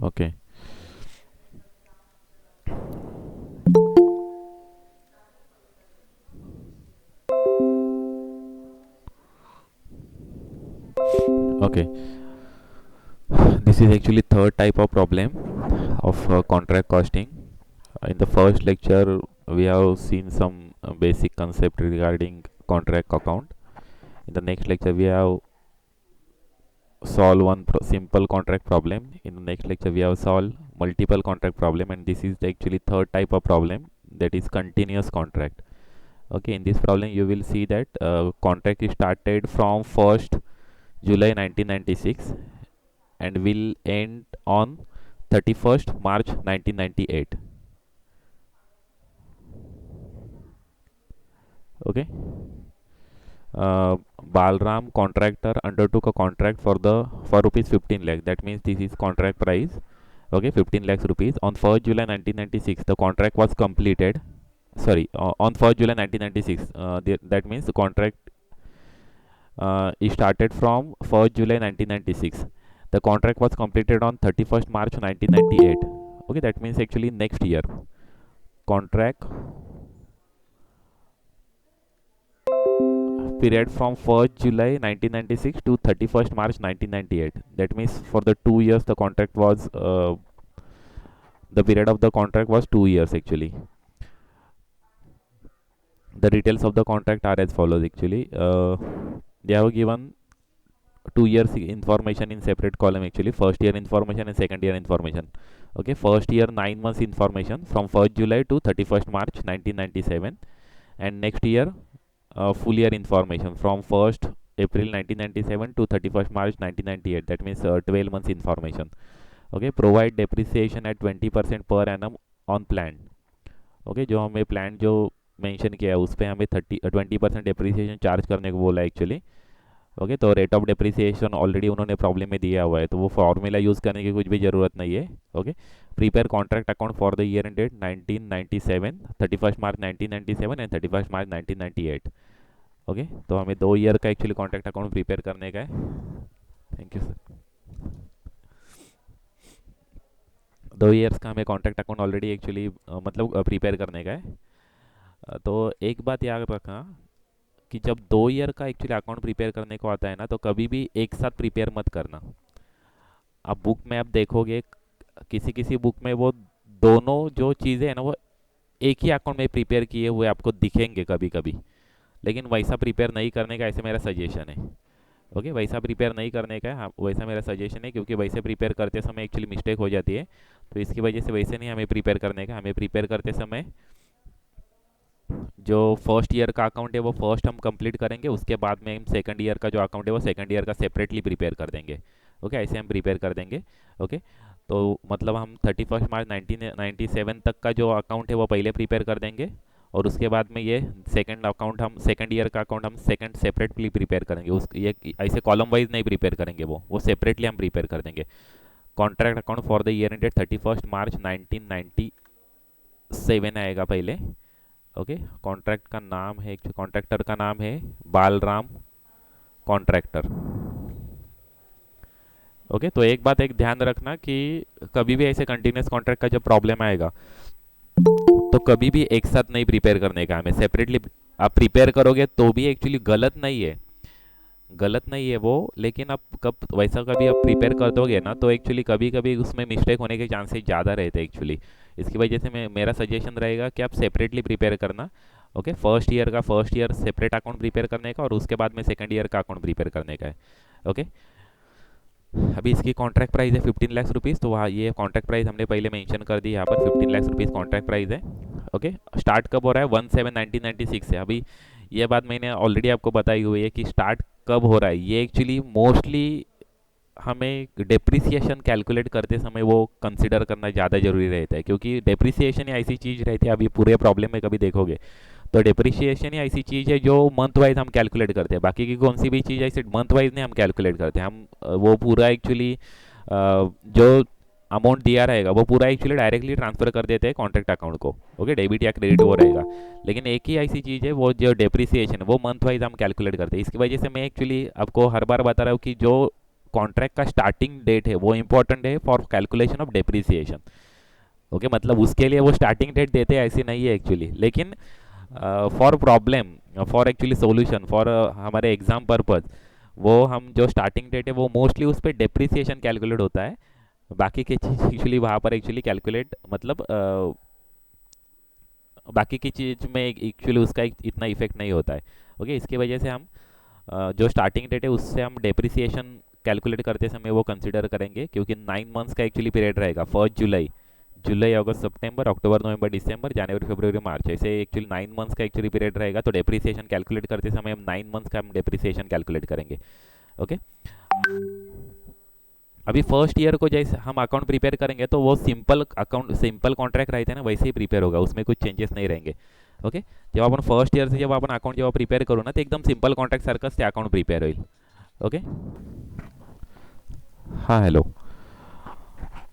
Okay. Okay. This is actually third type of problem of contract costing. In the first lecture, we have seen some basic concept regarding contract account. In the next lecture, we have solve one simple contract problem. In the next lecture, we have solved multiple contract problem, and this is actually third type of problem, that is continuous contract. Okay, in this problem, you will see that contract is started from 1st July 1996 and will end on 31st March 1998. Okay. Balram contractor undertook a contract for rupees 15 lakh. That means this is contract price. Okay, 15 lakhs rupees. On 1st July 1996, the contract was completed. Sorry, on 1st July 1996, that means the contract is started from 1st July 1996. The contract was completed on 31st March 1998. Okay, that means actually next year. Contract period from 1st July 1996 to 31st March 1998. That means for the 2 years the contract was the period of the contract was 2 years actually. The details of the contract are as follows actually. They have given 2 years information in separate column actually. First year information and second year information. Okay, first year 9 months information from 1st July to 31st March 1997, and next year full year information from 1st April 1997 to 31st March 1998. That means 12 months information. Okay, provide depreciation at 20% per annum on plan. Okay जो हमें plan जो mention किया है उस पर हमें 20% depreciation charge करने को बोला है एक्चुअली. ओके, तो रेट ऑफ डिप्रिसिएशन ऑलरेडी उन्होंने प्रॉब्लम में दिया हुआ है, तो वो फॉर्मूला यूज़ करने की कुछ भी ज़रूरत नहीं है. Okay, prepare contract account for the year end date 1997, 31st March 1997 and 31st March 1998. Okay, तो हमें 2 ईयर का एक्चुअली कॉन्ट्रैक्ट अकाउंट प्रिपेयर करने का है. Thank you sir. 2 ईयर्स का हमें कॉन्ट्रैक्ट अकाउंट ऑलरेडी एक्चुअली मतलब प्रिपेयर करने का है. तो एक बात याद रखना कि जब 2 ईयर का एक्चुअली अकाउंट प्रिपेयर करने को आता है ना, तो कभी भी एक साथ प्रिपेयर मत करना. आप बुक में आप देखोगे किसी किसी बुक में वो दोनों जो चीज़ें हैं ना वो एक ही अकाउंट में प्रिपेयर किए हुए आपको दिखेंगे कभी कभी, लेकिन वैसा प्रिपेयर नहीं करने का ऐसे मेरा सजेशन है. ओके, वैसा प्रिपेयर नहीं करने का है. हाँ, वैसा मेरा सजेशन है, क्योंकि वैसे प्रिपेयर करते समय एक्चुअली मिस्टेक हो जाती है. तो इसकी वजह से वैसे नहीं हमें प्रिपेयर करने का. हमें प्रिपेयर करते समय जो फर्स्ट ईयर का अकाउंट है वो फर्स्ट हम कंप्लीट करेंगे, उसके बाद में हम सेकंड ईयर का जो अकाउंट है वो सेकंड ईयर का सेपरेटली प्रिपेयर कर देंगे. ओके, ऐसे हम प्रिपेयर कर देंगे. ओके, तो मतलब हम 31st मार्च 1997 तक का जो अकाउंट है वो पहले प्रिपेयर कर देंगे, और उसके बाद में ये सेकंड ईयर का अकाउंट हम सेकंड सेपरेटली प्रिपेयर करेंगे. उस ये ऐसे कॉलम वाइज नहीं प्रिपेयर करेंगे, वो सेपरेटली हम प्रिपेयर कर देंगे. Contract account for the year ended 31st March 1997 आएगा पहले. ओके, कॉन्ट्रैक्ट का नाम है, कॉन्ट्रैक्टर का नाम है बालराम कॉन्ट्रैक्टर. ओके, तो एक बात एक ध्यान रखना कि कभी भी ऐसे कंटिन्यूस कॉन्ट्रैक्ट का जब प्रॉब्लम आएगा तो कभी भी एक साथ नहीं प्रिपेयर करने का, हमें सेपरेटली. आप प्रिपेयर करोगे तो भी एक्चुअली गलत नहीं है वो, लेकिन आप कब वैसा कभी आप प्रिपेयर कर दोगे ना तो एक्चुअली कभी कभी उसमें मिस्टेक होने के चांसेस ज़्यादा रहते हैं एक्चुअली. इसकी वजह से मेरा सजेशन रहेगा कि आप सेपरेटली प्रिपेयर करना. Okay, first year separate account prepare करने का, और उसके बाद में सेकंड ईयर का अकाउंट प्रिपेयर करने का है. ओके, अभी इसकी कॉन्ट्रैक्ट प्राइस है 15 लाख रुपीज़. तो वहाँ ये कॉन्ट्रैक्ट प्राइस हमने पहले मेंशन कर दी यहाँ पर, 15 लाख रुपीज़ कॉन्ट्रैक्ट प्राइस है. ओके, स्टार्ट कब हो रहा है? 1/7/1996 है. अभी ये बात मैंने ऑलरेडी आपको बताई हुई है कि स्टार्ट कब हो रहा है. ये एक्चुअली मोस्टली हमें डेप्रिसिएशन कैलकुलेट करते समय वो कंसिडर करना ज़्यादा ज़रूरी रहता है, क्योंकि डेप्रिसिएशन ही ऐसी चीज़ रहती है, अभी पूरे प्रॉब्लम में कभी देखोगे तो डेप्रिसिएशन ही ऐसी चीज़ है जो मंथ वाइज हम कैलकुलेट करते हैं. बाकी की कौन सी भी चीज़ ऐसे मंथ वाइज नहीं हम कैलकुलेट करते. हम वो पूरा एक्चुअली जो अमाउंट दिया रहेगा वो पूरा एक्चुअली डायरेक्टली ट्रांसफर कर देते हैं कॉन्ट्रैक्ट अकाउंट को. ओके, डेबिट या क्रेडिट वो रहेगा. लेकिन एक ही ऐसी चीज़ है वो जो डेप्रिसिएशन वो मंथ वाइज हम कैलकुलेट करते हैं. इसकी वजह से मैं एक्चुअली आपको हर बार बता रहा हूँ कि जो कॉन्ट्रैक्ट का स्टार्टिंग डेट है वो इंपॉर्टेंट है for calculation of depreciation. Okay, मतलब उसके लिए वो स्टार्टिंग डेट देते हैं ऐसी नहीं है एक्चुअली, लेकिन for problem, for actually solution, for हमारे एग्जाम पर्पज, वो हम जो स्टार्टिंग डेट है वो मोस्टली उस पर डेप्रिसिएशन कैलकुलेट होता है। बाकी की चीज़ एक्चुअली वहाँ पर एक्चुअली कैलकुलेट मतलब बाकी की चीज़ में एक्चुअली उसका इतना इफेक्ट नहीं होता है। ओके, इसकी वजह से हम जो स्टार्टिंग डेट है उससे हम डेप्रिसिएशन कैलकुलेट करते समय वो कंसिडर करेंगे, क्योंकि 9 मंथ्स का एक्चुअली पीरियड रहेगा। 1 जुलाई, जुलाई अगस्त सितंबर अक्टूबर नवंबर दिसंबर जनवरी फरवरी मार्च, ऐसे एक्चुअली 9 मंथ्स का एक्चुअली पीरियड रहेगा। तो डेप्रिसिएशन कैलकुलेट करते समय हम 9 मंथ्स का हम डेप्रिसिएशन कैलकुलेट करेंगे। ओके, अभी फर्स्ट ईयर को जैसे हम अकाउंट प्रिपेयर करेंगे तो वो सिंपल अकाउंट, सिंपल कॉन्ट्रैक्ट रहते हैं ना, वैसे ही प्रिपेयर होगा, उसमें कुछ चेंजेस नहीं रहेंगे। ओके, जब आपण फर्स्ट ईयर से जब आपण अकाउंट जेव्हा प्रिपेयर करू ना, ते एकदम सिंपल कॉन्ट्रॅक्ट सारखंच ते अकाउंट प्रिपेयर होईल। ओके, हाँ हॅलो।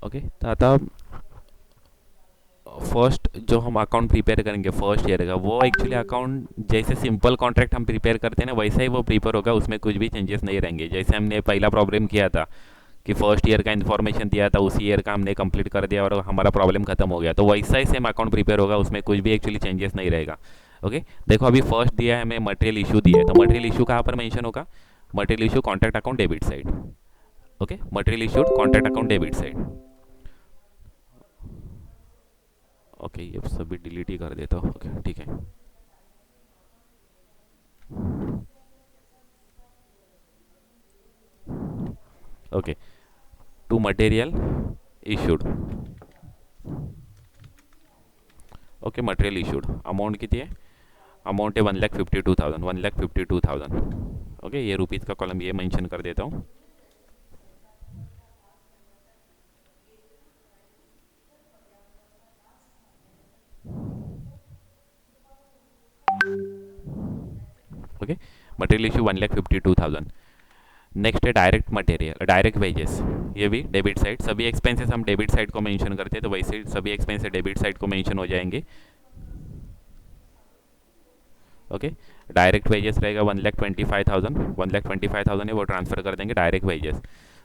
ओके, तो आता फर्स्ट जो हम अकाउंट प्रिपेयर करेंगे फर्स्ट ईयर का, वो एक्चुअली अकाउंट जैसे सिंपल कॉन्ट्रैक्ट हम प्रिपेयर करते हैं ना, वैसा ही वो प्रिपेयर होगा, उसमें कुछ भी चेंजेस नहीं रहेंगे। जैसे हमने पहला प्रॉब्लम किया था कि फर्स्ट ईयर का इन्फॉर्मेशन दिया था, उसी ईयर का हमने कंप्लीट कर दिया और हमारा प्रॉब्लम खत्म हो गया, तो वैसा ही सेम अकाउंट प्रिपेयर होगा, उसमें कुछ भी एक्चुअली चेंजेस नहीं रहेगा। ओके, देखो अभी फर्स्ट दिया है हमें मटेरियल इशू दिया है, तो मटेरियल इशू कहाँ पर मेंशन होगा? Material issue contract account debit side. Okay, material issued contract account debit side. Okay, ये सभी डिलीट ही कर देता हूँ। ओके, ठीक है। Okay, to material issued. Okay, material issued amount कितनी है? अमाउंट है 1,52,000, 1,52,000। ओके, ये रुपीज़ का कॉलम ये मेंशन कर देता हूँ। Okay, material issue 1,52,000। नेक्स्ट है डायरेक्ट मटेरियल, डायरेक्ट वेजेस, ये भी डेबिट साइड। सभी एक्सपेंसेस हम डेबिट साइड को मेंशन करते हैं, तो वैसे सभी एक्सपेंसेस डेबिट साइड को मेंशन हो जाएंगे। ओके, डायरेक्ट वेजेस रहेगा 1,25,000, 1,25,000 है वो ट्रांसफर कर देंगे डायरेक्ट वेजेस।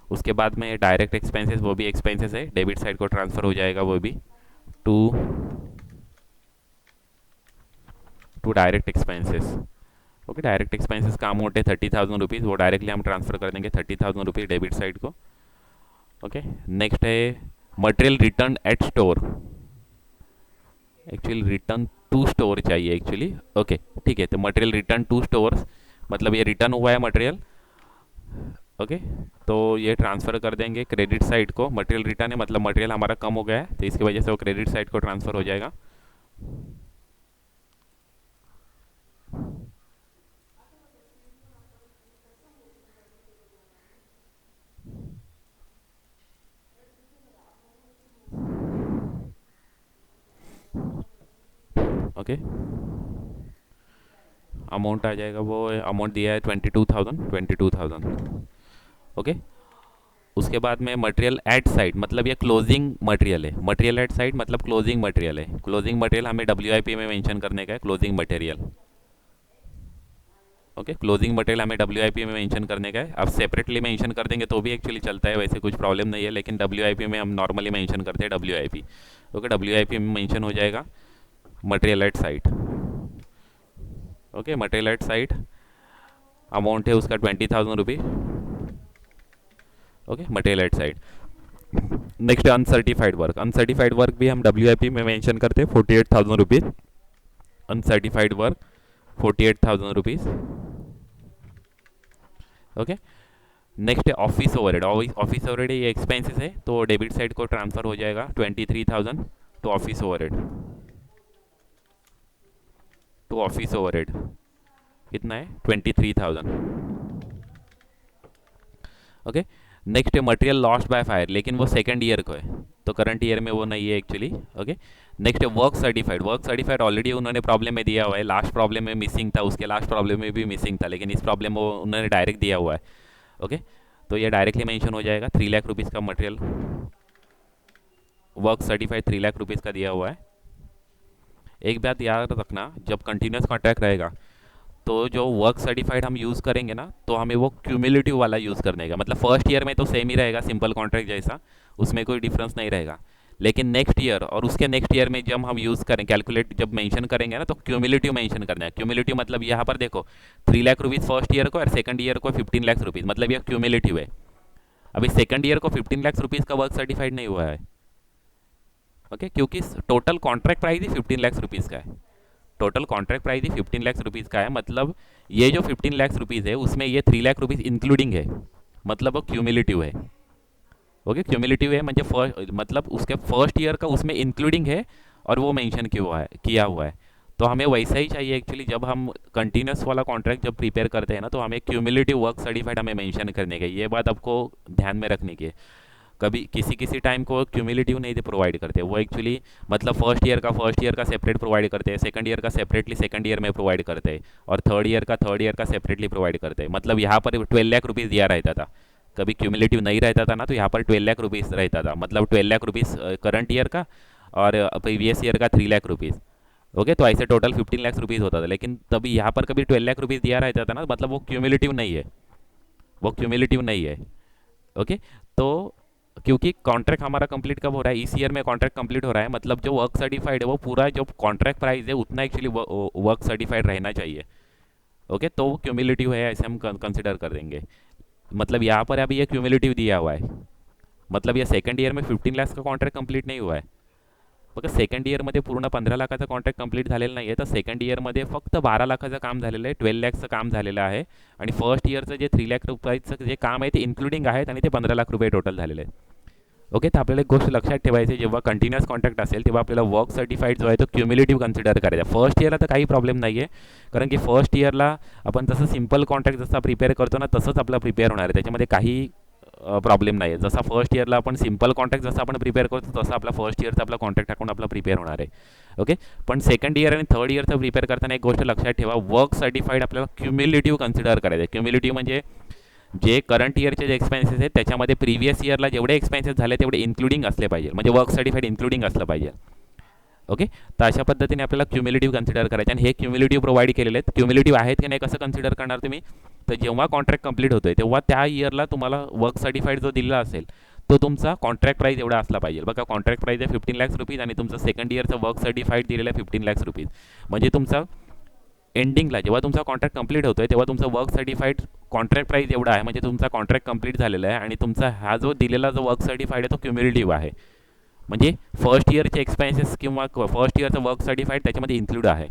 उसके बाद में डायरेक्ट एक्सपेंसेस, वो भी एक्सपेंसेस है, डेबिट साइड को ट्रांसफर हो जाएगा वो भी to direct expenses. Okay, direct expenses का अमाउंट है 30,000 रुपीज़, वो डायरेक्टली हम ट्रांसफर कर देंगे 30,000 रुपीज़ डेबिट साइड को। ओके, नेक्स्ट है material return at store. Actually return to store चाहिए एक्चुअली। ओके, ठीक है, तो मटेरियल रिटर्न टू स्टोर्स, मतलब ये रिटर्न हुआ है मटेरियल। ओके, तो ये ट्रांसफ़र कर देंगे क्रेडिट साइड को। मटेरियल रिटर्न है मतलब मटेरियल हमारा कम हो गया है, तो इसकी वजह से वो क्रेडिट साइड को ट्रांसफ़र हो जाएगा। ओके, अमाउंट आ जाएगा, वो अमाउंट दिया है 22,000। ओके, उसके बाद में मटेरियल एट साइड, मतलब ये क्लोजिंग मटेरियल है। मटेरियल एट साइड मतलब क्लोजिंग मटेरियल है। क्लोजिंग मटेरियल हमें WIP में मेंशन करने का है, closing material. Okay, closing material हमें WIP में मेंशन करने का है। अब सेपरेटली मेंशन कर देंगे तो भी एक्चुअली चलता है, वैसे कुछ प्रॉब्लम नहीं है, लेकिन WIP में हम नॉर्मली मेंशन करते हैं WIP। ओके, WIP में मेंशन हो जाएगा material at side. Okay, material at side amount है उसका 20,000 rupees. Okay, material at side. Next uncertified work. Uncertified work भी हम WIP में मेंशन करते हैं 48,000 rupees. Uncertified work 48,000 rupees. Okay, next है ऑफिस ओवरहेड। ऑफिस ओवरहेड ये एक्सपेंसेस है, तो डेबिट साइड को ट्रांसफ़र हो जाएगा 23,000 to office overhead. To office overhead कितना है? 23,000। ओके, नेक्स्ट है मटेरियल लॉस्ट बाय फायर, लेकिन वो सेकंड ईयर को है, तो करंट ईयर में वो नहीं है एक्चुअली। ओके, नेक्स्ट है work certified. Work certified already उन्होंने प्रॉब्लम में दिया हुआ है, लास्ट प्रॉब्लम में मिसिंग था, उसके लास्ट प्रॉब्लम में भी मिसिंग था, लेकिन इस प्रॉब्लम में वो उन्होंने डायरेक्ट दिया हुआ है। ओके, तो ये डायरेक्टली मेंशन हो जाएगा 3 लाख रुपीज़ का material work certified 3 lakh rupees का दिया हुआ है। एक बात याद रखना, जब कंटिन्यूस कॉन्ट्रैक्ट रहेगा तो जो वर्क सर्टिफाइड हम यूज़ करेंगे ना, तो हमें वो क्यूमुलेटिव वाला यूज़ करने का, मतलब फर्स्ट ईयर में तो सेम ही रहेगा सिंपल कॉन्ट्रैक्ट जैसा, उसमें कोई डिफरेंस नहीं रहेगा। लेकिन नेक्स्ट ईयर और उसके नेक्स्ट ईयर में जब हम यूज़ करें, कैलकुलेट जब मेंशन करेंगे ना, तो क्यूमुलेटिव मेंशन करना है। क्यूमुलेटिव मतलब यहाँ पर देखो 3 लाख रुपीज़ फर्स्ट ईयर को और सेकंड ईयर को 15 लाख रुपीज़, मतलब यह क्यूमुलेटिव है। अभी सेकंड ईयर को 15 लाख रुपीज़ का वर्क सर्टिफाइड नहीं हुआ है, ओके, क्योंकि टोटल कॉन्ट्रैक्ट प्राइस ही 15 लाख रुपीज़ का है। टोटल कॉन्ट्रैक्ट प्राइस ही 15 लाख रुपीज़ का है, मतलब ये जो 15 लाख रुपीज़ है उसमें ये 3 लाख रुपीज़ इंक्लूडिंग है, मतलब वो क्यूमुलेटिव है। ओके, क्यूमुलेटिव है म्हणजे फर्स्ट, मतलब उसके फर्स्ट ईयर का उसमें इंक्लूडिंग है और वो मेंशन किया हुआ है। तो हमें वैसा ही चाहिए एक्चुअली, जब हम कंटिन्यूस वाला कॉन्ट्रैक्ट जब प्रिपेयर करते हैं ना, तो हमें क्यूमुलेटिव वर्क सर्टिफाइड हमें मेंशन करने का, ये बात आपको ध्यान में रखने की है। कभी किसी किसी टाइम को क्यूमुलेटिव नहीं दे प्रोवाइड करते वो एक्चुअली, मतलब फर्स्ट ईयर का सेपरेट प्रोवाइड करते हैं, सेकंड ईयर का सेपरेटली सेकंड ईयर में प्रोवाइड करते हैं, और थर्ड ईयर का सेपरेटली प्रोवाइड करते हैं। मतलब यहाँ पर 12 लाख रुपीज़ दिया रहता था, कभी क्यूमुलेटिव नहीं रहता था ना, तो यहाँ पर 12 लाख रुपीज़ रहता था, मतलब 12 लाख रुपीज़ करंट ईयर का और प्रीवियस ईयर का 3 लाख रुपीज़। ओके, तो ऐसे टोटल 15 लाख रुपीज़ होता था। लेकिन तभी यहाँ पर कभी 12 लाख रुपीज़ दिया रहता था ना, मतलब वो क्यूमुलेटिव नहीं है, वो क्यूमुलेटिव नहीं है। ओके, तो क्योंकि कॉन्ट्रैक्ट हमारा कंप्लीट कब हो रहा है, इस ईयर में कॉन्ट्रैक्ट कंप्लीट हो रहा है, मतलब जो वर्क सर्टिफाइड है वो पूरा जो कॉन्ट्रैक्ट प्राइस है उतना एक्चुअली वर्क सर्टिफाइड रहना चाहिए। ओके, तो वो क्यूमुलेटिव है ऐसे हम कंसिडर कर देंगे। मतलब यहाँ पर अभी ये क्यूमुलेटिव दिया हुआ है, मतलब या सेकंड ईयर में 15 लाख का कॉन्ट्रॅक्ट कंप्लीट नाही हुआ आहे, बघा सेकंड ईयरमध्ये पूर्ण 15 लाखाचं कॉन्ट्रॅक्ट कंप्लीट झालेलं नाही आहे, तर सेकंड ईयरमध्ये फक्त 12 लाखाचं काम झालेलं आहे, 12 लाखचं काम झालेलं आहे, आणि फर्स्ट ईयरचं जे 3 लाख रुपयाचं जे काम आहे ते इन्क्लुडिंग आहेत आणि ते 15 लाख रुपये टोटल झालेले आहेत। ओके, तर आपल्याला एक गोष्ट लक्षात ठेवायची, जेव्हा कंटिन्युअस कॉन्ट्रॅक्ट असेल तेव्हा आपल्याला वर्क सर्टिफाईड जो आहे तो क्युम्युलेटिव्ह कन्सिडर करायचा। फर्स्ट ईयरला तर काही प्रॉब्लेम नाही आहे, कारण की फर्स्ट ईयरला आपण तसं सिंपल कॉन्ट्रॅक्ट जसा प्रिपेअर करतो ना तसंच आपला प्रिपेअर होणार आहे, त्याच्यामध्ये काही प्रॉब्लेम नाही आहे। जसा फर्स्ट ईयरला आपण सिंपल कॉन्ट्रॅक्ट जसा आपण प्रिपेअर करतो तसा आपला फर्स्ट ईयरचा आपला कॉन्ट्रॅक्ट टाकून आपला प्रिपेअर होणार आहे। ओके, पण सेकंड ईयर आणि थर्ड ईयरचं प्रिपेअर करताना एक गोष्ट लक्षात ठेवा, वर्क सर्टिफाईड आपल्याला क्युम्युलेटिव्ह कन्सिडर करायचं आहे। क्युम्युलेटिव्ह म्हणजे जे करंट ईयरचे जे एक्सपेन्सेस आहेत त्याच्यामध्ये प्रिव्हियस ईयरला जेवढे एक्सपेन्सेस झाले तेवढे इन्क्लुडिंग असले पाहिजे, म्हणजे वर्क सर्टिफाईड इन्क्लुडिंग असलं पाहिजे। ओके, तर अशा पद्धतीने आपल्याला क्युम्युलेटिव्ह कन्सिडर करायचे, आणि हे क्युम्युलेटिव्ह प्रोव्हाइड केलेले आहेत। क्युम्युलेटिव्ह आहेत की नाही कसं कन्सिडर करणार तुम्ही, तर जेव्हा कॉन्ट्रॅक्ट कंप्लीट होतोय तेव्हा त्या ईयरला तुम्हाला वर्क सर्टिफाईड जो दिलेला असेल तो तुमचा कॉन्ट्रॅक्ट प्राईस एवढा असला पाहिजे। बघा कॉन्ट्रॅक्ट प्राईस आहे 15 लाख रुपीज आणि तुमचं सेकंड ईयरचं वर्क सर्टिफाईड दिलेलं आहे 15 लाख रुपीज, म्हणजे तुमचा एंडिंगला जेव्हा तुमचा कॉन्ट्रॅक्ट कंप्लीट होतोय तेव्हा तुमचा वर्क सर्टिफाईड कॉन्ट्रॅक्ट प्राईस एवढा आहे, म्हणजे तुमचा कॉन्ट्रॅक्ट कंप्लीट झालेला आहे आणि तुमचा हा जो दिलेला जो वर्क सर्टिफाईड आहे तो क्युम्युलेटिव्ह आहे, म्हणजे फर्स्ट ईयरचे एक्सपेन्सेस किंवा फर्स्ट ईयरचं वर्क सर्टिफाईड त्याच्यामध्ये इन्क्लूड आहे।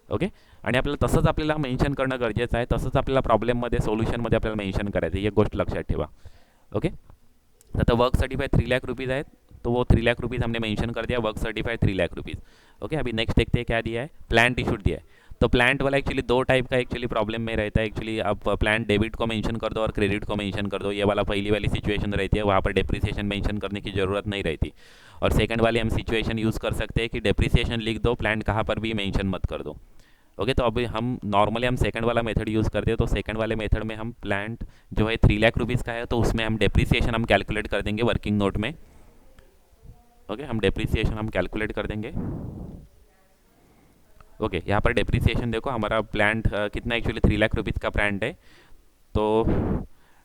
ओके, आणि आपल्याला तसंच आपल्याला मेन्शन करणं गरजेचं आहे, तसंच आपल्याला प्रॉब्लेममध्ये सोल्युशनमध्ये आपल्याला मेन्शन करायचं आहे, एक गोष्ट लक्षात ठेवा। ओके, तो वर्क सर्टिफाइड 3 लाख रुपीज़ है, तो वो 3 लाख रुपीज़ हमने मेंशन कर दिया, work certified 3 lakh rupees. Okay, अभी नेक्स्ट देखते हैं क्या दिया है, प्लांट इशूड दिया है। तो प्लांट वाला एक्चुअली दो टाइप का एक्चुअली प्रॉब्लम में रहता है। एक्चुअली आप प्लांट डेबिट को मेंशन कर दो और क्रेडिट को मेंशन कर दो, ये वाला पहली वाली सिचुएशन रहती है, वहाँ पर डेप्रिसिएशन मेंशन करने की ज़रूरत नहीं रहती। और सेकंड वाली हम सिचुएशन यूज़ कर सकते हैं कि डेप्रिसिएशन लिख दो, प्लांट कहाँ पर भी मेंशन मत कर दो। ओके, तो अभी हम नॉर्मली हम सेकंड वाला मेथड यूज़ करते हैं, तो सेकंड वाले मेथड में हम प्लांट जो है 3 लाख रुपीज़ का है तो उसमें हम डेप्रिसिएशन हम कैलकुलेट कर देंगे वर्किंग नोट में। ओके, हम डेप्रिसिएशन हम कैलकुलेट कर देंगे। ओके, यहाँ पर डेप्रिसिएशन देखो हमारा प्लांट कितना एक्चुअली 3 लाख रुपीज़ का प्लांट है, तो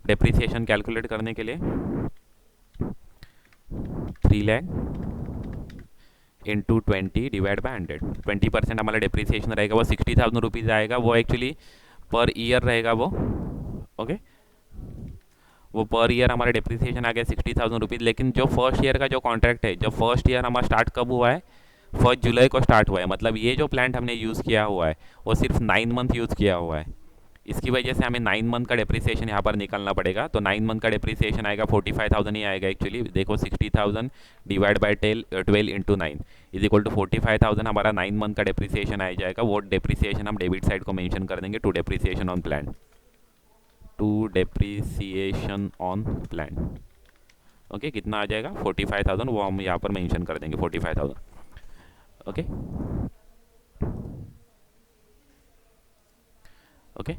डेप्रिसिएशन कैलकुलेट करने के लिए 3 लाख इंटू 20 डिवाइड बाय 100, 20% हमारा डेप्रिसिएशन रहेगा, वो 60,000 रुपीज़ आएगा, वो एक्चुअली पर ईयर रहेगा वो। ओके, वो पर ईयर हमारा डेप्रिसिएशन आ गया 60,000 रुपीज़। लेकिन जो फर्स्ट ईयर का जो कॉन्ट्रैक्ट है, जो फर्स्ट ईयर हमारा स्टार्ट कब हुआ है, 1 जुलाई को स्टार्ट हुआ है, मतलब ये जो प्लांट हमने यूज़ किया हुआ है वो सिर्फ 9 मंथ यूज़ किया हुआ है, इसकी वजह से हमें 9 मंथ का डेप्रिसिएशन यहाँ पर निकालना पड़ेगा। तो 9 मंथ का डेप्रिसिएशन आएगा 45,000 ही आएगा एक्चुअली। देखो 60,000 divide by 12 into 9 is equal to 45,000 हमारा 9 मंथ का डेप्रिसिएशन आ जाएगा। वो डेप्रिसिएशन हम डेबिट साइड को मेंशन कर देंगे, to depreciation on plant, to depreciation on plant. Okay, कितना आ जाएगा 45,000, वो हम यहाँ पर मेंशन कर देंगे 45,000। ओके ओके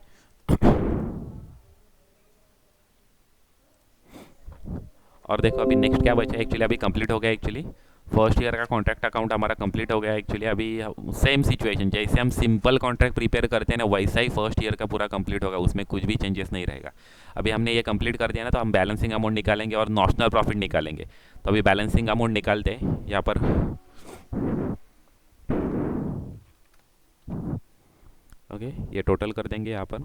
और देखो अभी नेक्स्ट क्या बचा है, एक्चुअली अभी कंप्लीट हो गया एक्चुअली। फर्स्ट ईयर का कॉन्ट्रैक्ट अकाउंट हमारा कंप्लीट हो गया एक्चुअली। अभी सेम सिचुएशन, जैसे हम सिंपल कॉन्ट्रैक्ट प्रिपेयर करते हैं ना, वैसा ही फर्स्ट ईयर का पूरा कंप्लीट होगा, उसमें कुछ भी चेंजेस नहीं रहेगा। अभी हमने ये कंप्लीट कर दिया ना, तो हम बैलेंसिंग अमाउंट निकालेंगे और नॉशनल प्रॉफिट निकालेंगे। तो अभी बैलेंसिंग अमाउंट निकालते हैं यहाँ पर। ओके, ये टोटल कर देंगे यहाँ पर।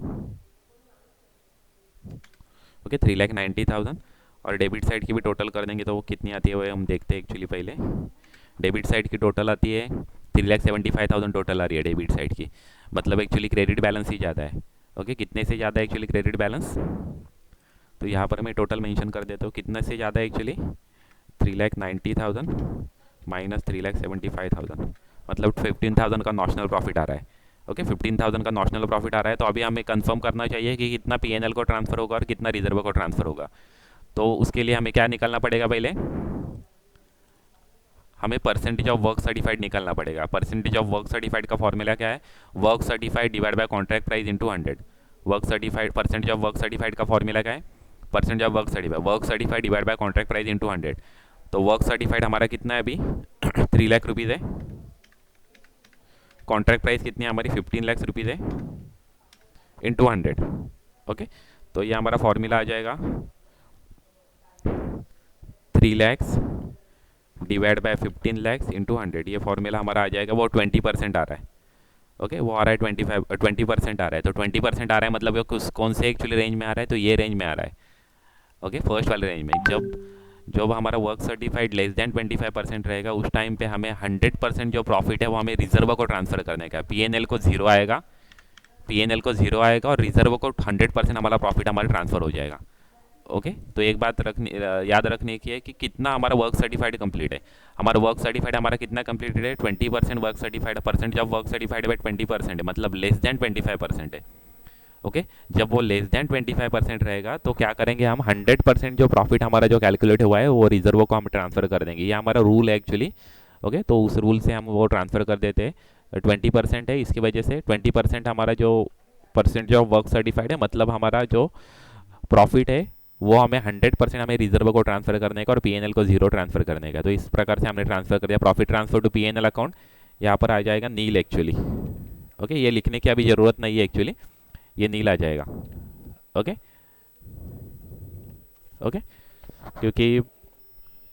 ओके, 3,90,000, और डेबिट साइड की भी टोटल कर देंगे तो वो कितनी आती है वो हम देखते हैं एक्चुअली। पहले डेबिट साइड की टोटल आती है 3,75,000 टोटल आ रही है डेबिट साइड की, मतलब एक्चुअली क्रेडिट बैलेंस ही ज़्यादा है। ओके, कितने से ज़्यादा है एक्चुअली क्रेडिट बैलेंस, तो यहाँ पर मैं टोटल मेंशन कर देता हूँ कितने से ज़्यादा है एक्चुअली। 3,90,000 माइनस 3,75,000, मतलब 15,000 का नॉशनल प्रॉफिट आ रहा है। ओके, 15,000 का नॉशनल प्रॉफिट आ रहा है, तो अभी हमें कंफर्म करना चाहिए कि कितना पीएनएल को ट्रांसफ़र होगा और कितना रिजर्व को ट्रांसफ़र होगा। तो उसके लिए हमें क्या निकालना पड़ेगा, पहले हमें परसेंटेज ऑफ वर्क सर्टिफाइड निकालना पड़ेगा। परसेंटेज ऑफ वर्क सर्टिफाइड का फॉर्मूला क्या है, work certified divide by contract price into 100। Work certified, percentage of work certified का फॉर्मूला क्या है, percentage of work certified divide by contract price into 100। तो work certified हमारा कितना है अभी 3 लाख रुपीज़ है, कॉन्ट्रैक्ट प्राइस कितनी है हमारी 15 लाख रुपीज़ है, इंटू 100। ओके, तो ये हमारा फॉर्मूला आ जाएगा 3 lakhs divide by 15 lakhs into 100। ये फॉर्मूला हमारा आ जाएगा, वो 20% आ रहा है। ओके, वो आ रहा है 20% आ रहा है। तो 20% आ रहा है मतलब वो कौन से एक्चुअली रेंज में आ रहा है, तो ये रेंज में आ रहा है। ओके, फर्स्ट वाले रेंज में। जब जब हमारा वर्क सर्टिफाइड लेस देन 25% रहेगा, उस टाइम पे हमें 100% जो प्रॉफिट है वो हमें रिजर्व को ट्रांसफ़र करने का है। पीएनएल को जीरो आएगा, पीएनएल को जीरो आएगा और रिजर्व को 100% हमारा प्रॉफिट हमारा ट्रांसफ़र हो जाएगा। ओके, तो एक बात याद रखने की है कि कितना हमारा वर्क सर्टिफाइड कंप्लीट है। हमारा वर्क सर्टिफाइड हमारा कितना कंप्लीटेड है, 20% work certified, percentage of work certified by 20% है, मतलब लेस देन 25% है। ओके, जब वो लेस देन 25% रहेगा तो क्या करेंगे हम, 100% जो प्रॉफिट हमारा जो कैलकुलेट हुआ है वो रिजर्व को हम ट्रांसफ़र कर देंगे। ये हमारा रूल है एक्चुअली। ओके, तो उस रूल से हम वो ट्रांसफ़र कर देते हैं। 20% है, इसकी वजह से 20% हमारा जो परसेंटेज ऑफ वर्क सर्टिफाइड है, मतलब हमारा जो प्रॉफिट है वो हमें 100% हमें रिजर्व को ट्रांसफर करने का और पीएनएल को जीरो ट्रांसफर करने का। तो इस प्रकार से हमने ट्रांसफर कर दिया। Profit transfer to PNL account यहाँ पर आ जाएगा नील एक्चुअली। ओके, ये लिखने की अभी ज़रूरत नहीं है एक्चुअली, ये नील आ जाएगा। ओके ओके, क्योंकि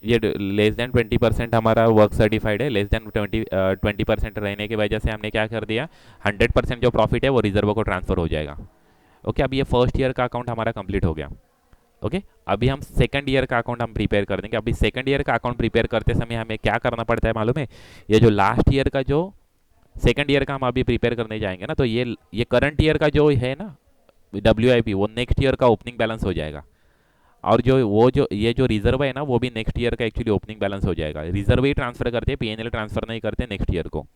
ये लेस देन 20% हमारा वर्क सर्टिफाइड है, लेस देन 20% रहने की वजह से हमने क्या कर दिया, 100% जो प्रॉफिट है वो रिजर्व को ट्रांसफर हो जाएगा। ओके, अब ये फर्स्ट ईयर का अकाउंट हमारा कंप्लीट हो गया। ओके, अभी हम सेकंड ईयर का अकाउंट हम प्रिपेयर कर देंगे। अभी सेकंड ईयर का अकाउंट प्रिपेयर करते समय हमें क्या करना पड़ता है मालूम है, ये जो लास्ट ईयर का जो सेकंड ईयर का हम अभी प्रिपेयर करने जाएंगे ना, तो ये करंट ईयर का जो है ना WIP, वो नेक्स्ट ईयर का ओपनिंग बैलेंस हो जाएगा। और जो ये जो रिजर्व है ना, वो भी नेक्स्ट ईयर का एक्चुअली ओपनिंग बैलेंस हो जाएगा। रिजर्व ही ट्रांसफर करते हैं, पीएनएल ट्रांसफर नहीं करते नेक्स्ट ईयर को।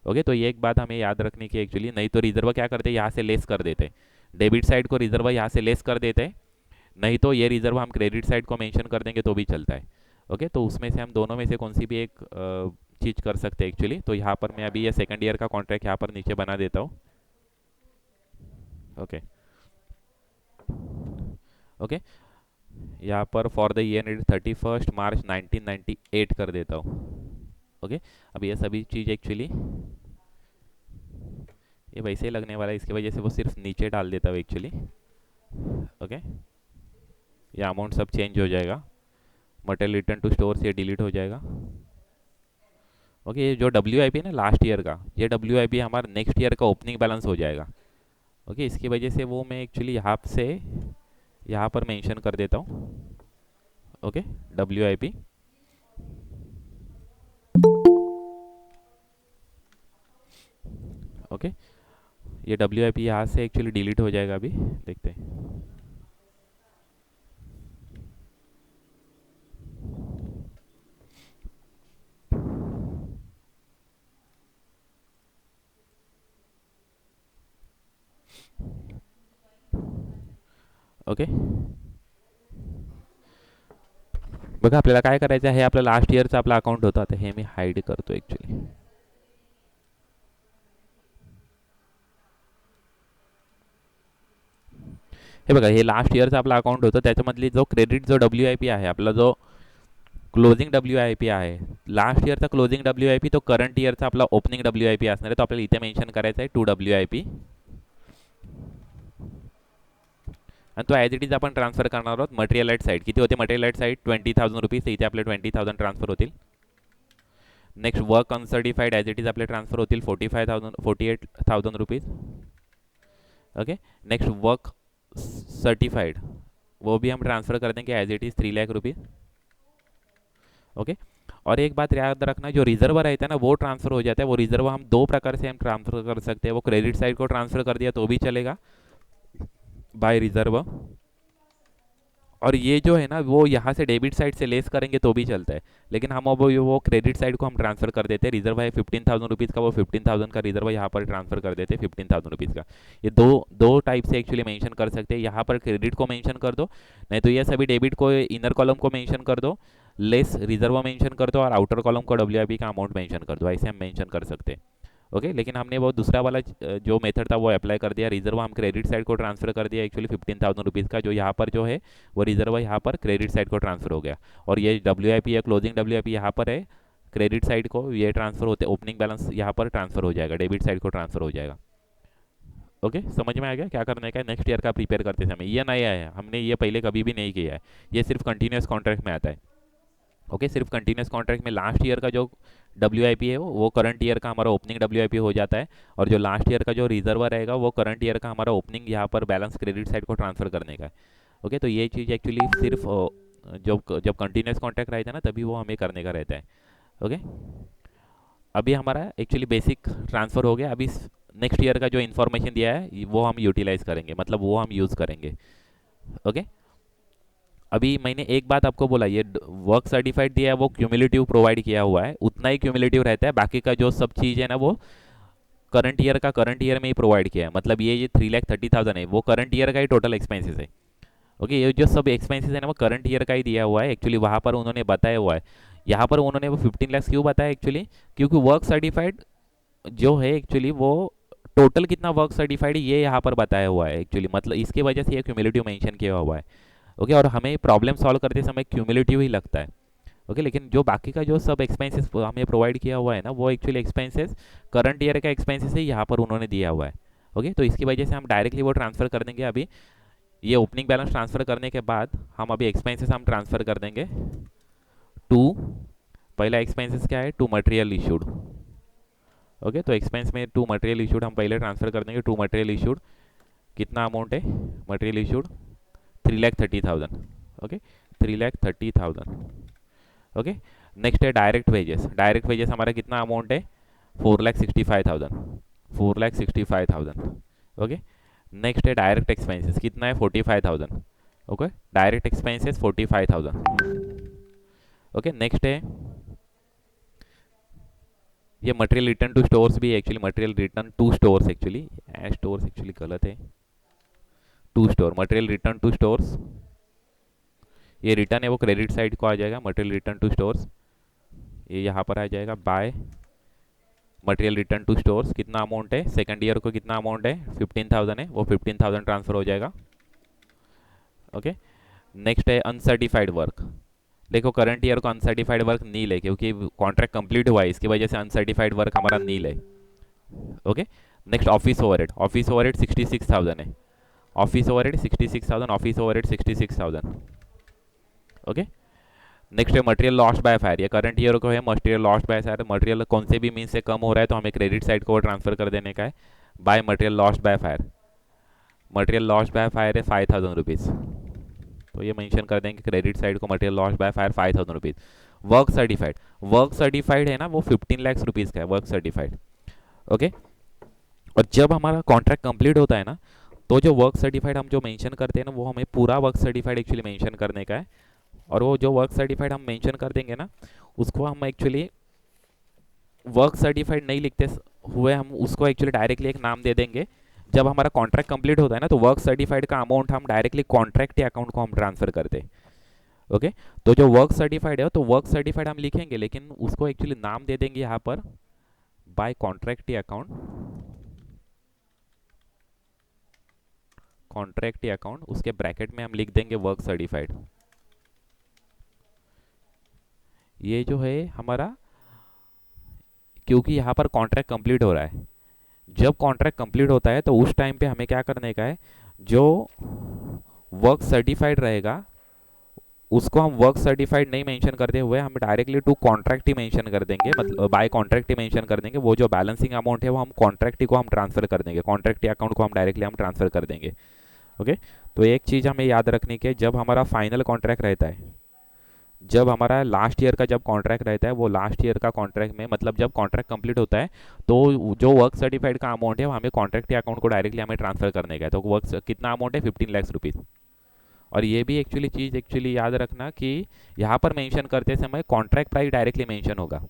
ओके, तो ये एक बात हमें याद रखनी की एक्चुअली, नहीं तो रिजर्व क्या करते हैं, यहाँ से लेस कर देते, डेबिट साइड को रिजर्व यहाँ से लेस कर देते, नहीं तो ये रिजर्व हम क्रेडिट साइड को मेंशन कर देंगे तो भी चलता है। ओके, तो उसमें से हम दोनों में से कौन सी भी एक चीज़ कर सकते हैं एक्चुअली। तो यहाँ पर मैं अभी ये सेकंड ईयर का कॉन्ट्रैक्ट यहाँ पर नीचे बना देता हूँ। ओके ओके, यहाँ पर फॉर द ईयर 31 मार्च 1998 कर देता हूँ। ओके, अब ये सभी चीज़ एक्चुअली ये वैसे ही लगने वाला है, इसकी वजह से वो सिर्फ नीचे डाल देता हूँ एक्चुअली। ओके, ये अमाउंट सब चेंज हो जाएगा, मटेरियल रिटर्न टू स्टोर से डिलीट हो जाएगा। ओके, ये जो WIP है ना लास्ट ईयर का, ये WIP हमारा नेक्स्ट ईयर का ओपनिंग बैलेंस हो जाएगा। ओके, इसकी वजह से वो मैं एक्चुअली यहाँ से यहाँ पर मेंशन कर देता हूँ। ओके, WIP ओके, ये WIP यहाँ से एक्चुअली डिलीट हो जाएगा। अभी देखते हैं। ओके, बघा आपल्याला काय करायचं आहे, आपलं लास्ट ईयरचं आपलं अकाउंट होतं, आता हे मी हाईड करतो ॲक्च्युली। हे बघा, हे लास्ट ईयरचं आपलं अकाउंट होतं, त्याच्यामधली जो क्रेडिट जो WIP आहे आपला, जो क्लोजिंग WIP आहे. लास्ट इयरचा क्लोजिंग WIP तो करंट इयरचा आपला ओपनिंग WIP असणार आहे. तो आपल्याला इथे मेन्शन करायचा आहे 2 WIP, आणि तो ॲज इट इज आपण ट्रान्सफर करणार आहोत मटेरियल ॲट साईड. किती होते मटेरियल ॲट साईड? 20,000 रुपीज. इथे आपले 20,000 ट्रान्सफर होतील. Next work uncertified as it is आपले ट्रान्सफर होतील 48,000 rupees. Okay. Next work certified वो भी हम ट्रांसफ़र कर देंगे as it is 3 lakh rupees. Okay. और एक बात याद रखना, जो रिजर्व रहता है ना वो ट्रांसफ़र हो जाता है. वो रिजर्व हम दो प्रकार से हम ट्रांसफ़र कर सकते हैं. वो क्रेडिट साइड को ट्रांसफ़र कर दिया तो भी चलेगा बाय रिजर्व, और ये जो है ना वो यहाँ से डेबिट साइड से लेस करेंगे तो भी चलता है. लेकिन हम अब वो क्रेडिट साइड को हम ट्रांसफ़र कर देते हैं. रिजर्व है 15,000 रुपीज़ का, वो 15,000 का रिजर्व यहाँ पर ट्रांसफ़र कर देते हैं 15,000 रुपीज़ का. ये दो टाइप से एक्चुअली मेंशन कर सकते हैं. यहाँ पर क्रेडिट को मेंशन कर दो, नहीं तो ये सभी डेबिट को इनर कॉलम को मेंशन कर दो, लेस रिजर्व मेंशन कर दो, और आउटर कॉलम को WIP का अमाउंट मेंशन कर दो. ऐसे हम मेंशन कर सकते हैं. ओके. लेकिन हमने वो दूसरा वाला जो मेथड था वो अप्लाई कर दिया. रिजर्व हम क्रेडिट साइड को ट्रांसफ़र कर दिया एक्चुअली 15,000 रुपीज़ का. जो यहाँ पर जो है वो रिजर्व यहाँ पर क्रेडिट साइड को ट्रांसफ़र हो गया, और ये WIP या क्लोजिंग WIP यहाँ पर है क्रेडिट साइड को ये ट्रांसफ़र होते, ओपनिंग बैलेंस यहाँ पर ट्रांसफ़र हो जाएगा, डेबिट साइड को ट्रांसफ़र हो जाएगा. ओके. समझ में आ गया क्या करने का है नेक्स्ट ईयर का प्रिपेयर करते समय. ये नया है, हमने ये पहले कभी भी नहीं किया है. ये सिर्फ कंटिन्यूस कॉन्ट्रैक्ट में आता है. ओके. सिर्फ कंटिन्यूस कॉन्ट्रैक्ट में लास्ट ईयर का जो WIP है वो करंट ईयर का हमारा ओपनिंग WIP हो जाता है, और जो लास्ट ईयर का जो रिजर्व रहेगा वो करंट ईयर का हमारा ओपनिंग यहाँ पर बैलेंस क्रेडिट साइड को ट्रांसफ़र करने का है. ओके. तो ये चीज़ एक्चुअली सिर्फ जब जब कंटिन्यूस कॉन्ट्रैक्ट रहता है ना तभी वो हमें करने का रहता है. ओके. अभी हमारा एक्चुअली बेसिक ट्रांसफ़र हो गया. अभी नेक्स्ट ईयर का जो इन्फॉर्मेशन दिया है वो हम यूटिलाइज़ करेंगे, मतलब वो हम यूज़ करेंगे. ओके. अभी मैंने एक बात आपको बोला, ये वर्क सर्टिफाइड दिया है वो क्यूमुलेटिव प्रोवाइड किया हुआ है, उतना ही क्यूमुलेटिव रहता है. बाकी का जो सब चीज़ है ना वो करंट ईयर में ही प्रोवाइड किया है. मतलब ये 3,30,000 है वो करंट ईयर का ही टोटल एक्सपेंसेस है. ओके. ये जो सब एक्सपेंसेस है ना वो करंट ईयर का ही दिया हुआ है एक्चुअली. वहाँ पर उन्होंने बताया हुआ है. यहाँ पर उन्होंने वो 15 लाख क्यों बताया एक्चुअली, क्योंकि वर्क सर्टिफाइड जो है एक्चुअली वो टोटल कितना वर्क सर्टिफाइड ये यहाँ पर बताया हुआ है एक्चुअली. मतलब इसकी वजह से ये क्यूमुलेटिव मेंशन किया हुआ है. ओके. और हमें प्रॉब्लम सॉल्व करते समय क्यूमुलेटिव ही लगता है. ओके. लेकिन जो बाकी का जो सब एक्सपेंसेस हमें प्रोवाइड किया हुआ है ना वो एक्चुअली एक्सपेंसेस करंट ईयर का एक्सपेंसेस है यहाँ पर उन्होंने दिया हुआ है. ओके. तो इसकी वजह से हम डायरेक्टली वो ट्रांसफ़र कर देंगे. अभी ये ओपनिंग बैलेंस ट्रांसफ़र करने के बाद हम अभी एक्सपेंसेस हम ट्रांसफ़र कर देंगे टू, पहला एक्सपेंसेस क्या है, टू मटेरियल इशूड. ओके. तो एक्सपेंस में टू मटेरियल इशूड हम पहले ट्रांसफ़र कर देंगे. टू मटेरियल इशूड कितना अमाउंट है material issued 3,30,000. Okay. 3,30,000. Okay. Next है डायरेक्ट वेजेस. डायरेक्ट वेजेस हमारा कितना अमाउंट है 4,65,000. 4,65,000. ओके. नेक्स्ट है डायरेक्ट एक्सपेंसेस कितना है 45,000. Okay. Direct expenses 45,000. Okay. Next है ये मटेरियल रिटर्न टू स्टोर्स भी actually, material return to stores actually, stores actually गलत है, to store. Material return to stores ये रिटर्न है वो क्रेडिट साइड को आ जाएगा. मटेरियल रिटर्न टू स्टोर्स ये यहाँ पर आ जाएगा by material return to stores. कितना अमाउंट है सेकंड ईयर को, कितना अमाउंट है 15,000 है, वो 15,000 ट्रांसफ़र हो जाएगा. ओके. नेक्स्ट है अनसर्टिफाइड वर्क. देखो करंट ईयर को अनसर्टिफाइड वर्क नील है क्योंकि कॉन्ट्रैक्ट कंप्लीट हुआ है, इसकी वजह से अनसर्टिफाइड वर्क हमारा नील है. Okay. Next office overhead. Office overhead 66,000 है. Office overhead 66,000. Office overhead 66,000. Okay. Next है मटेरियल लॉस्ट बाय फायर. ये करंट ईयर को है material lost by fire. Material कौन से भी मीन से कम हो रहा है तो हमें क्रेडिट साइड को ट्रांसफर कर देने का है by material lost by fire. Material lost by fire है 5,000 रुपीज़. तो ये मेंशन कर देंगे क्रेडिट साइड को material lost by fire 5,000 rupees. Work certified. Work certified है ना वो 15 लाख रुपीज़ का है वर्क सर्टिफाइड. ओके. और जब हमारा कॉन्ट्रैक्ट कंप्लीट होता है ना तो जो वर्क सर्टिफाइड हम जो मेंशन करते हैं ना वो हमें पूरा वर्क सर्टिफाइड एक्चुअली मेंशन करने का है. और वो जो वर्क सर्टिफाइड हम मेंशन कर देंगे ना उसको हम एक्चुअली वर्क सर्टिफाइड नहीं लिखते हुए हम उसको एक्चुअली डायरेक्टली एक नाम दे देंगे. जब हमारा कॉन्ट्रैक्ट कंप्लीट होता है ना तो वर्क सर्टिफाइड का अमाउंट हम डायरेक्टली कॉन्ट्रैक्ट अकाउंट को हम ट्रांसफर करते हैं. ओके. तो जो वर्क सर्टिफाइड है तो वर्क सर्टिफाइड हम लिखेंगे लेकिन उसको एक्चुअली नाम दे देंगे यहाँ पर by contract account. Contract account उसके ब्रैकेट में हम लिख देंगे वर्क सर्टिफाइड. ये जो है हमारा, क्योंकि यहाँ पर कॉन्ट्रैक्ट कंप्लीट हो रहा है, जब कॉन्ट्रैक्ट कंप्लीट होता है तो उस टाइम पे हमें क्या करने का है, जो वर्क सर्टिफाइड रहेगा उसको हम वर्क सर्टिफाइड नहीं मेंशन करते हुए हम डायरेक्टली टू कॉन्ट्रैक्ट ही मेंशन कर देंगे, मतलब बाय कॉन्ट्रैक्ट ही मेंशन कर देंगे। वो जो बैलेंसिंग अमाउंट है वो हम कॉन्ट्रैक्ट ही को हम ट्रांसफर कर देंगे, कॉन्ट्रैक्ट अकाउंट को हम डायरेक्टली हम ट्रांसफर कर देंगे। ओके, तो एक चीज़ हमें याद रखनी है, जब हमारा फाइनल कॉन्ट्रैक्ट रहता है, जब हमारा लास्ट ईयर का जब कॉन्ट्रैक्ट रहता है, वो लास्ट ईयर का कॉन्ट्रैक्ट में मतलब जब कॉन्ट्रैक्ट कंप्लीट होता है तो जो वर्क सर्टिफाइड का अमाउंट है वो हमें कॉन्ट्रैक्ट अकाउंट को डायरेक्टली हमें ट्रांसफर करने का है। तो वर्क कितना अमाउंट है, 15 लाख रुपीज़। और ये भी एक्चुअली चीज़ एक्चुअली याद रखना कि यहाँ पर मेंशन करते समय कॉन्ट्रैक्ट प्राइस डायरेक्टली मेंशन होगा।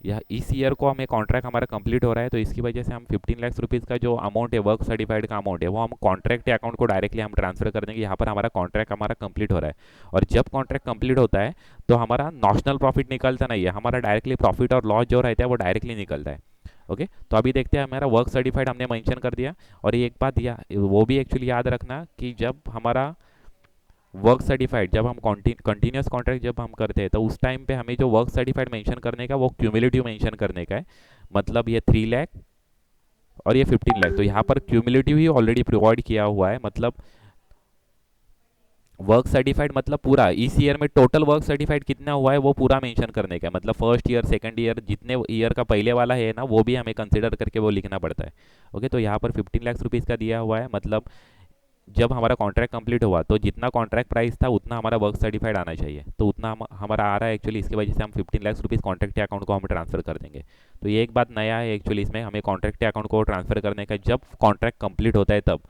यह इस ईयर को हमें कॉन्ट्रैक्ट हमारा कंप्लीट हो रहा है, तो इसकी वजह से हम 15 लाख रुपीज़ का जो अमाउंट है वर्क सर्टिफाइड का अमाउंट है वो हम कॉन्ट्रैक्ट अकाउंट को डायरेक्टली हम ट्रांसफर कर देंगे। यहाँ पर हमारा कॉन्ट्रैक्ट हमारा कंप्लीट हो रहा है, और जब कॉन्ट्रैक्ट कंप्लीट होता है तो हमारा नॉशनल प्रॉफिट निकलता नहीं है, हमारा डायरेक्टली प्रॉफिट और लॉस जो रहता है वो डायरेक्टली निकलता है। ओके, तो अभी देखते हैं, हमारा वर्क सर्टिफाइड हमने मेंशन कर दिया। और एक बात वो भी एक्चुअली याद रखना कि जब हमारा वर्क सर्टिफाइड, जब हम कंटिन्यूस कॉन्ट्रैक्ट जब हम करते हैं तो उस टाइम पे हमें जो वर्क सर्टिफाइड मेंशन करने का वो क्यूमुलेटिव मेंशन करने का है। मतलब ये 3 लाख और ये 15 लाख, तो यहाँ पर क्यूमुलेटिव ही ऑलरेडी प्रोवाइड किया हुआ है। मतलब वर्क सर्टिफाइड मतलब पूरा इस ईयर में टोटल वर्क सर्टिफाइड कितना हुआ है वो पूरा मेंशन करने का है। मतलब फर्स्ट ईयर, सेकंड ईयर, जितने ईयर का पहले वाला है ना वो भी हमें कंसिडर करके वो लिखना पड़ता है। ओके, तो यहाँ पर 15 लाख रुपीज़ का दिया हुआ है। मतलब जब हमारा कॉन्ट्रैक्ट कंप्लीट हुआ तो जितना कॉन्ट्रैक्ट प्राइस था उतना हमारा वर्क सर्टिफाइड आना चाहिए, तो उतना हमारा आ रहा है एक्चुअली। इसकी वजह से हम 15 लाख रुपीज़ कॉन्ट्रैक्ट अकाउंट को हम ट्रांसफर कर देंगे। तो ये एक बात नया है एक्चुअली इसमें, हमें कॉन्ट्रैक्ट अकाउंट को ट्रांसफर करने का जब कॉन्ट्रैक्ट कंप्लीट होता है तब।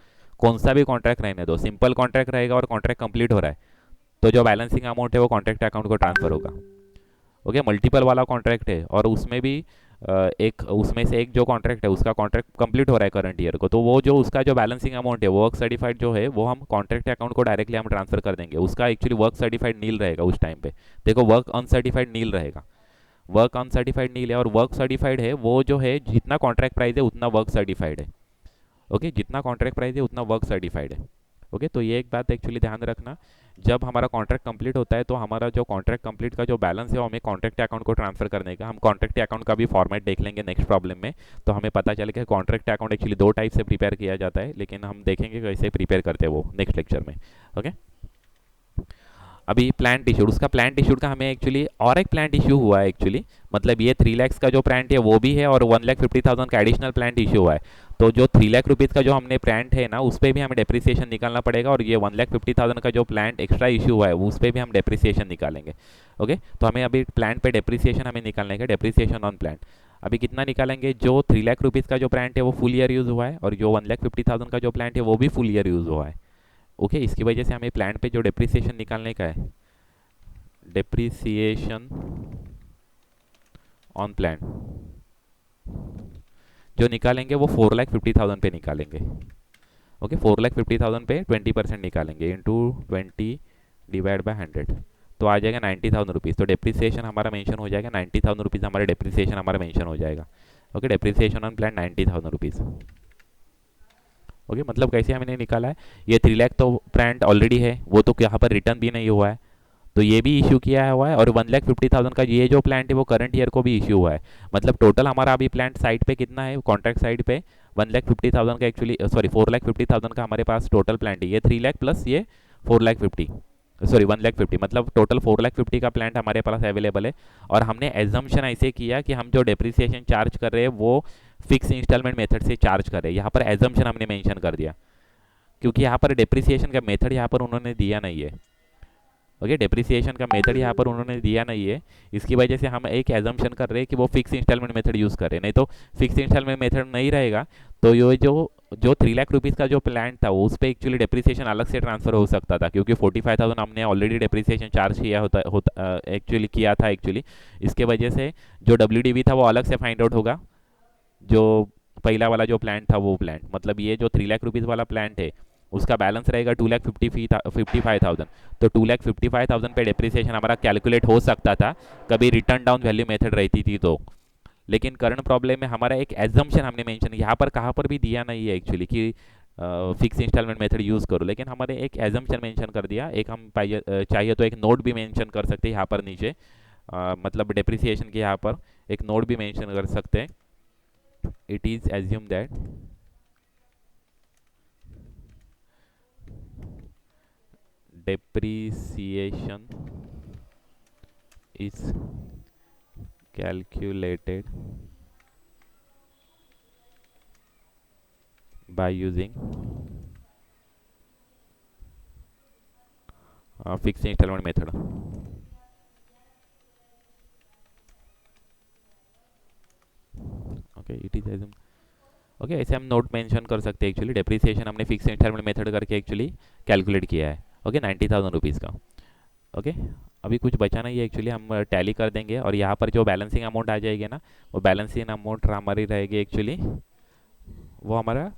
कौन सा भी कॉन्ट्रैक्ट रहने दो, सिंपल कॉन्ट्रैक्ट रहेगा और कॉन्ट्रैक्ट कंप्लीट हो रहा है तो जो बैलेंसिंग अमाउंट है वो कॉन्ट्रैक्ट अकाउंट को ट्रांसफर होगा। ओके, मल्टीपल वाला कॉन्ट्रैक्ट है और उसमें भी एक उसमें से एक जो कॉन्ट्रैक्ट है उसका कॉन्ट्रैक्ट कंप्लीट हो रहा है करंट ईयर को, तो वो जो उसका जो बैलेंसिंग अमाउंट है वर्क सर्टिफाइड जो है वो हम कॉन्ट्रैक्ट अकाउंट को डायरेक्टली हम ट्रांसफर कर देंगे। उसका एक्चुअली वर्क सर्टिफाइड नील रहेगा उस टाइम पे। देखो, वर्क अनसर्टिफाइड नील रहेगा, वर्क अनसर्टिफाइड नील है, और वर्क सर्टिफाइड है वो जो है जितना कॉन्ट्रैक्ट प्राइस है उतना वर्क सर्टिफाइड है। ओके, जितना कॉन्ट्रैक्ट प्राइस है उतना वर्क सर्टिफाइड है। ओके, तो ये एक बात एक्चुअली ध्यान रखना, जब हमारा कॉन्ट्रैक्ट कंप्लीट होता है तो हमारा जो कॉन्ट्रैक्ट कंप्लीट का जो बैलेंस है वो हमें कॉन्ट्रैक्ट अकाउंट को ट्रांसफर करने का। हम कॉन्ट्रैक्ट अकाउंट का भी फॉर्मेट देख लेंगे नेक्स्ट प्रॉब्लम में, तो हमें पता चलेगा कॉन्ट्रैक्ट अकाउंट एक्चुअली दो टाइप से प्रिपेयर किया जाता है, लेकिन हम देखेंगे कैसे प्रिपेयर करते हैं वो नेक्स्ट लेक्चर में। ओके, अभी प्लांट इशूड, उसका प्लांट इशूड का हमें एक्चुअली और एक प्लांट इशू हुआ है एक्चुअली। मतलब ये 3 लाख का जो प्लांट है वो भी है और 1,50,000 का एडिशनल प्लांट इशू हुआ है। तो जो 3 लाख रुपीज़ का जो हमने प्लांट है ना उस पर भी हमें डेप्रिसिएशन निकालना पड़ेगा, और ये 1,50,000 का जो प्लांट एक्स्ट्रा इशू हुआ है उस पर भी हम डेप्रिसिएशन निकालेंगे। ओके, तो हमें अभी प्लांट पे डेप्रिसिएशन हमें निकालने का, डेप्रिसिएशन ऑन प्लांट। अभी कितना निकालेंगे, जो 3 लाख रुपीज़ का जो प्लांट है वो फुल ईयर यूज़ हुआ है, और जो 1,50,000 का जो प्लांट है वो भी फुल ईयर यूज़ हुआ है। ओके, इसकी वजह से हमें प्लांट पे जो डेप्रिसिएशन निकालने का है, डेप्रिसिएशन ऑन प्लान जो निकालेंगे वो 4,50,000 पे निकालेंगे। ओके, 4,50,000 पे 20% निकालेंगे इंटू 20 डिवाइड बाय 100, तो आ जाएगा 90,000 रुपीज़। तो डेप्रिसिएशन हमारा मेंशन हो जाएगा 90,000 रुपीज़, हमारा डेप्रिसिएशन हमारा मेंशन हो जाएगा। Okay, depreciation on plan 90,000 rupees. Okay, मतलब कैसे हमने निकाला है, ये 3 लाख तो प्लांट ऑलरेडी है, वो तो यहाँ पर रिटर्न भी नहीं हुआ है, तो ये भी इशू किया हुआ है। और 1,50,000 का ये जो प्लांट है वो करंट ईयर को भी इशू हुआ है। मतलब टोटल हमारा अभी प्लांट साइड पे कितना है, कॉन्ट्रैक्ट साइड पे 1,50,000 का एक्चुअली, सॉरी 4,50,000 का हमारे पास टोटल प्लांट है। ये 3 लाख प्लस ये 4,50,000, सॉरी 1,50,000, मतलब टोटल 4,50,000 का प्लांट हमारे पास अवेलेबल है। और हमने एजम्पशन ऐसे किया कि हम जो डेप्रिसिएशन चार्ज कर रहे हैं वो फिक्स इंस्टॉलमेंट मेथड से चार्ज कर रहे हैं। यहाँ पर एजम्पशन हमने मेंशन कर दिया, क्योंकि यहाँ पर डेप्रिसिएशन का मेथड यहाँ पर उन्होंने दिया नहीं है। ओके, डेप्रिसिएशन का मेथड यहाँ पर उन्होंने दिया नहीं है, इसकी वजह से हम एक एजम्पशन कर रहे हैं कि वो फिक्स इंस्टॉलमेंट मेथड यूज़ कर रहे हैं। नहीं तो फिक्स इंस्टॉलमेंट मेथड नहीं रहेगा तो ये जो 3 लाख रुपीज़ का जो प्लान था उस पर एक्चुअली डेप्रिसिएशन अलग से ट्रांसफर हो सकता था, क्योंकि 45,000 हमने ऑलरेडी डेप्रिसिएशन चार्ज किया होता एक्चुअली किया था एक्चुअली। इसके वजह से जो WDV था वो अलग से फाइंड आउट होगा, जो पहला वाला जो प्लान था वो प्लान, मतलब ये जो 3 लाख रुपीज़ वाला प्लान है उसका बैलेंस रहेगा 2,55,000। तो 2,55,000 पे डेप्रिसिएशन हमारा कैलकुलेट हो सकता था कभी रिटर्न डाउन वैल्यू मेथड रहती थी तो। लेकिन करंट प्रॉब्लम में हमारा एक एजम्पशन हमने मेंशन, यहाँ पर कहाँ पर भी दिया नहीं है एक्चुअली कि फिक्स इंस्टॉलमेंट मेथड यूज़ करो, लेकिन हमारे एक एजम्पशन मेंशन कर दिया। एक हम चाहिए तो एक नोट भी मेंशन कर सकते हैं यहाँ पर नीचे, मतलब डेप्रिसिएशन के यहाँ पर एक नोट भी मेंशन कर सकते हैं। It is assume that depreciation is calculated by using fixed installment method। Okay, it is assume. Okay, ऐसे हम नोट मेंशन कर सकते हैं एक्चुअली डेप्रिसिएशन हमने फिक्स इंस्टॉलमेंट मेथड करके एक्चुअली कैलकुलेट किया है। ओके, 90,000 रुपीज़ का। ओके, अभी कुछ बचा नहीं है एक्चुअली, हम टैली कर देंगे और यहाँ पर जो बैलेंसिंग अमाउंट आ जाएगी ना, वो बैलेंसिंग अमाउंट हमारी रहेगी एक्चुअली, वो हमारा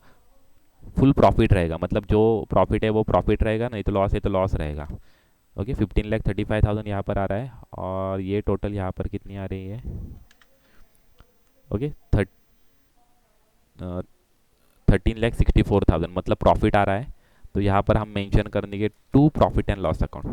फुल प्रॉफिट रहेगा। मतलब जो प्रॉफिट है वो प्रॉफिट रहेगा, नहीं तो लॉस है तो लॉस रहेगा। ओके, 15,35,000 यहाँ पर आ रहा है और ये टोटल यहाँ पर कितनी आ रही है? ओके, 13,64,000 मतलब प्रॉफिट आ रहा है। तो यहाँ पर हम मेंशन कर देंगे to profit and loss account.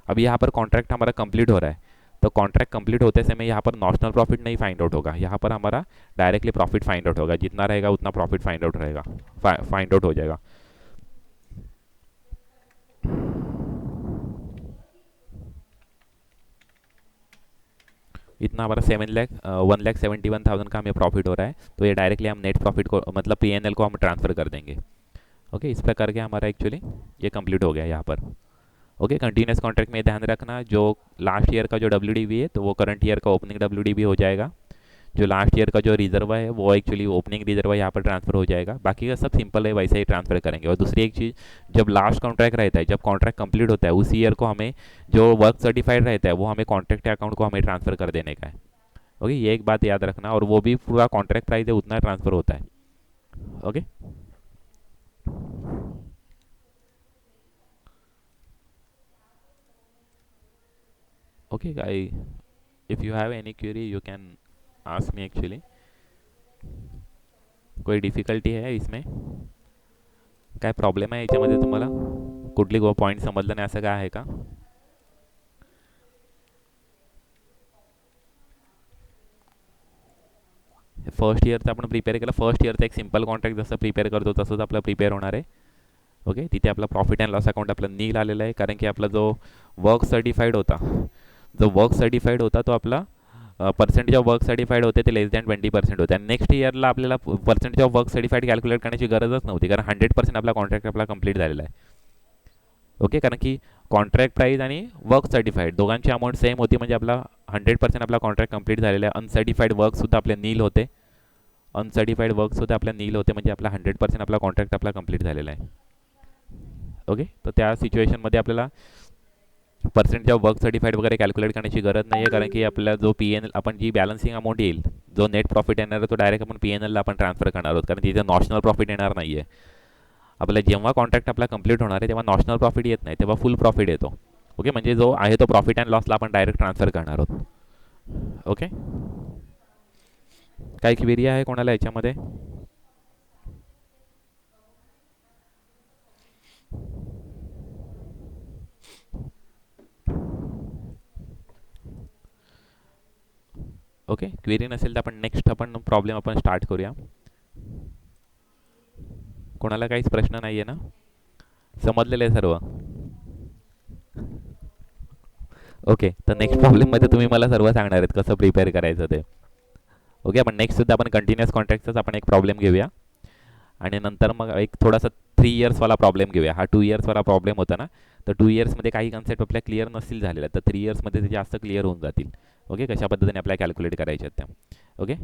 अभी यहाँ पर कॉन्ट्रैक्ट हमारा कंप्लीट हो रहा है, तो कॉन्ट्रैक्ट कंप्लीट होते समय यहाँ पर नॉशनल प्रॉफिट नहीं फाइंड आउट होगा, यहाँ पर हमारा डायरेक्टली प्रॉफिट फाइंड आउट होगा। जितना रहेगा उतना प्रॉफिट फाइंड आउट रहेगा, फाइंड आउट हो जाएगा। इतना हमारा 1,71,000 का हमें प्रॉफिट हो रहा है, तो ये डायरेक्टली हम नेट प्रॉफिट को मतलब PNL को हम ट्रांसफ़र कर देंगे। ओके, इस प्रकार के हमारा एक्चुअली ये कंप्लीट हो गया यहाँ पर। ओके, कंटिन्यूस कॉन्ट्रैक्ट में ध्यान रखना, जो लास्ट ईयर का जो WDV है तो वो करंट ईयर का ओपनिंग WDV हो जाएगा। जो लास्ट ईयर का जो रिजर्व है वो एक्चुअली ओपनिंग रिजर्व यहाँ पर ट्रांसफर हो जाएगा। बाकी का सब सिंपल है, वैसे ही ट्रांसफर करेंगे। और दूसरी एक चीज़, जब लास्ट कॉन्ट्रैक्ट रहता है, जब कॉन्ट्रैक्ट कंप्लीट होता है उसी ईयर को हमें जो वर्क सर्टिफाइड रहता है वो हमें कॉन्ट्रैक्ट अकाउंट को हमें ट्रांसफर कर देने का है। ओके, ये एक बात याद रखना, और वो भी पूरा कॉन्ट्रैक्ट प्राइस है उतना ट्रांसफर होता है। Okay, okay guys, if you have any query you can ask me actually. कोई डिफिकल्टी आहे इसमें? काय प्रॉब्लेम आहे याच्यामध्ये तुम्हाला? कुठली पॉईंट समजलं नाही असं काय आहे का? फर्स्ट इयरचं आपण प्रिपेअर केलं, फर्स्ट इयरचं एक सिंपल कॉन्ट्रॅक्ट जसं प्रिपेअर करतो तसंच आपलं प्रिपेअर होणार आहे। ओके, तिथे आपला प्रॉफिट अँड लॉस अकाउंट आपला नील आलेला आहे, कारण की आपला जो वर्क सर्टिफाईड होता तो आपला पर्सेंटेज ऑफ वर्क सर्टिफाईड होते ते लेस दॅन 20% होते। आणि नेक्स्ट इयरला आपल्याला percentage of work certified calculate करण्याची गरजच नव्हती, कारण 100% आपला कॉन्ट्रॅक्ट आपला कंप्लीट झालेला आहे। ओके, कारण की कॉन्ट्रॅक्ट प्राईस आणि वर्क सर्टिफाईड दोघांची अमाऊंट सेम होती, म्हणजे आपला 100% आपला कॉन्ट्रॅक्ट कंप्लीट झालेला आहे। अनसर्टिफाईड वर्कसुद्धा आपले नील होते, म्हणजे आपला 100% आपला कॉन्ट्रॅक्ट आपला कंप्लीट झालेला आहे। ओके, तर त्या सिच्युएशनमध्ये आपल्याला पर्सेंटेज ऑफ वर्क सर्टिफाईड वगैरे कॅल्क्युलेट करण्याची गरज नाही आहे, कारण की आपला जो PNL आपण जी बॅलन्सिंग अमाऊंट येईल, जो नेट प्रॉफिट येणार आहे तो डायरेक्ट आपण PNLला आपण ट्रान्सफर करणार आहोत, कारण तिथे नॉशनल प्रॉफिट येणार नाही आहे। आपल्याला जेव्हा कॉन्ट्रॅक्ट आपला कंप्लीट होणार आहे तेव्हा नॉशनल प्रॉफिट येत नाही, तेव्हा फुल प्रॉफिट येतो। ओके, म्हणजे जो आहे तो प्रॉफिट अँड लॉसला आपण डायरेक्ट ट्रान्सफर करणार आहोत। ओके, काय क्वेरी आहे कोणाला याच्यामध्ये? ओके, क्वेरी नसेल तर आपण नेक्स्ट आपण प्रॉब्लेम आपण स्टार्ट करूया। कोणाला काहीच प्रश्न नाही आहे ना? समजलेलं आहे सर्व? ओके, तर नेक्स्ट प्रॉब्लेममध्ये तुम्ही मला सर्व सांगणार आहेत कसं प्रिपेअर करायचं ते। ओके, आपण नेक्स्टसुद्धा आपण कंटिन्युअस कॉन्ट्रॅक्टचाच आपण एक प्रॉब्लेम घेऊया, आणि नंतर मग एक थोडासा 3 इयर्सवाला प्रॉब्लेम घेऊया। हा 2 इयर्सवाला प्रॉब्लेम होता ना, तर 2 इयर्समध्ये काही कन्सेप्ट आपल्या क्लिअर नसतील झालेल्या, तर 3 इयर्समध्ये ते जास्त क्लिअर होऊन जातील। ओके, कशा पद्धतीने आपल्याला कॅल्क्युलेट करायचे आहेत त्या। ओके,